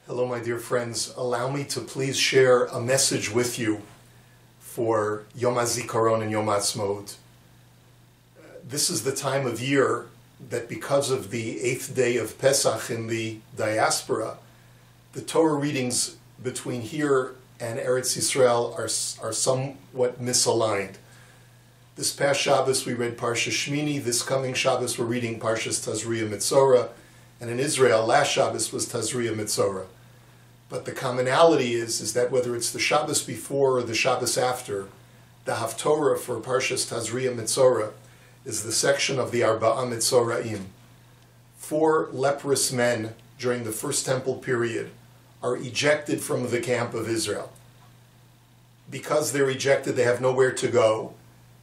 Hello, my dear friends. Allow me to please share a message with you for Yom HaZikaron and Yom Haatzmaut. This is the time of year that because of the 8th day of Pesach in the diaspora, the Torah readings between here and Eretz Yisrael are somewhat misaligned. This past Shabbos we read Parsha Shmini. This coming Shabbos we're reading Parshas Tazria Mitzorah. And in Israel, last Shabbos was Tazria Mitzorah. But the commonality is that whether it's the Shabbos before or the Shabbos after, the Haftorah for Parshas Tazria Mitzorah is the section of the Arba'a Mitzoraim. 4 leprous men during the First Temple period are ejected from the camp of Israel. Because they're ejected, they have nowhere to go.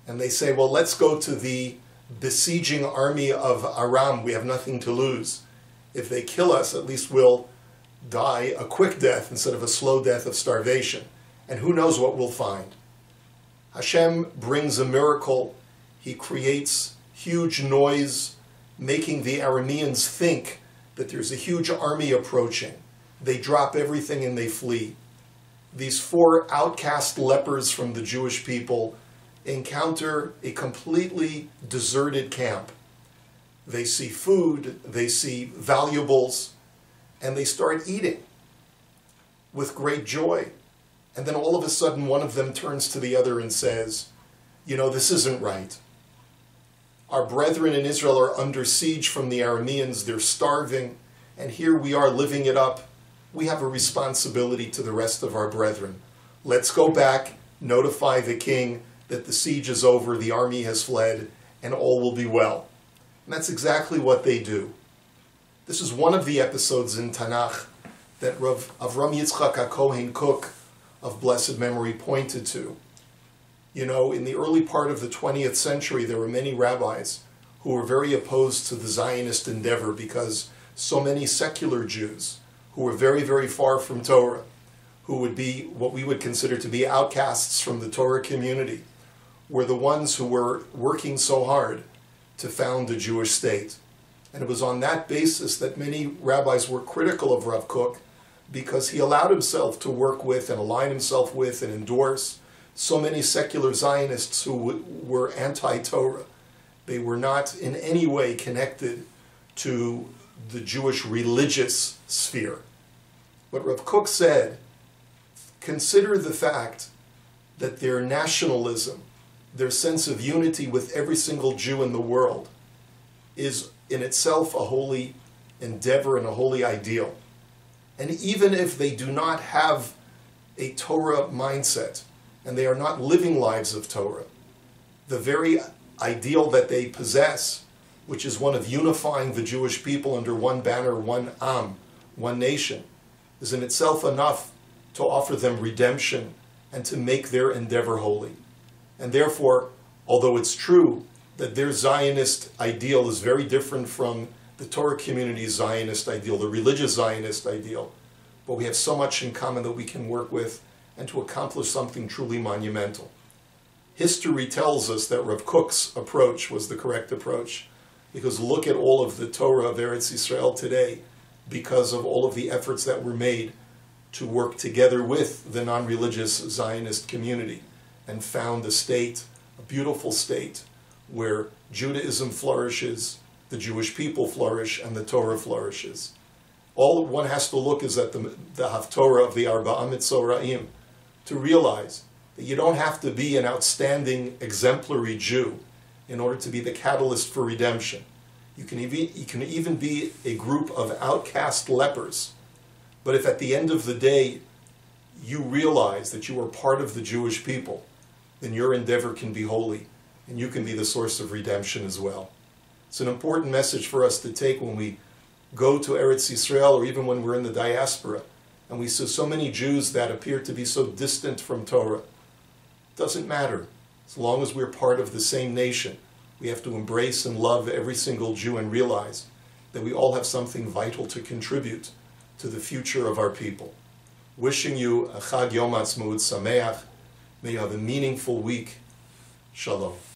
And they say, well, let's go to the besieging army of Aram. We have nothing to lose. If they kill us, at least we'll die a quick death instead of a slow death of starvation. And who knows what we'll find. Hashem brings a miracle. He creates huge noise, making the Arameans think that there's a huge army approaching. They drop everything and they flee. These 4 outcast lepers from the Jewish people encounter a completely deserted camp. They see food, they see valuables, and they start eating with great joy. And then all of a sudden one of them turns to the other and says, you know, this isn't right. Our brethren in Israel are under siege from the Arameans, they're starving, and here we are living it up. We have a responsibility to the rest of our brethren. Let's go back, notify the king that the siege is over, the army has fled, and all will be well. And that's exactly what they do. This is one of the episodes in Tanakh that Rav Avram Yitzchak HaKohen Cook of blessed memory pointed to. You know, in the early part of the 20th century, there were many rabbis who were very opposed to the Zionist endeavor because so many secular Jews who were very, very far from Torah, who would be what we would consider to be outcasts from the Torah community, were the ones who were working so hard to found the Jewish state. And it was on that basis that many rabbis were critical of Rav Kook because he allowed himself to work with and align himself with and endorse so many secular Zionists who were anti-Torah. They were not in any way connected to the Jewish religious sphere. What Rav Kook said, consider the fact that their nationalism, their sense of unity with every single Jew in the world, is in itself a holy endeavor and a holy ideal. And even if they do not have a Torah mindset, and they are not living lives of Torah, the very ideal that they possess, which is one of unifying the Jewish people under one banner, one Am, one nation, is in itself enough to offer them redemption and to make their endeavor holy. And therefore, although it's true that their Zionist ideal is very different from the Torah community's Zionist ideal, the religious Zionist ideal, but we have so much in common that we can work with and to accomplish something truly monumental. History tells us that Rav Kook's approach was the correct approach, because look at all of the Torah of Eretz Yisrael today because of all of the efforts that were made to work together with the non-religious Zionist community and found a state, a beautiful state, where Judaism flourishes, the Jewish people flourish, and the Torah flourishes. All one has to look is at the Haftorah of the Arba'a Mitzoraim to realize that you don't have to be an outstanding, exemplary Jew in order to be the catalyst for redemption. You can even be a group of outcast lepers. But if at the end of the day you realize that you are part of the Jewish people, then your endeavor can be holy, and you can be the source of redemption as well. It's an important message for us to take when we go to Eretz Yisrael, or even when we're in the diaspora, and we see so many Jews that appear to be so distant from Torah. It doesn't matter. As long as we're part of the same nation, we have to embrace and love every single Jew and realize that we all have something vital to contribute to the future of our people. Wishing you a Chag Yom Haatzmaut Sameach. May you have a meaningful week. Shalom.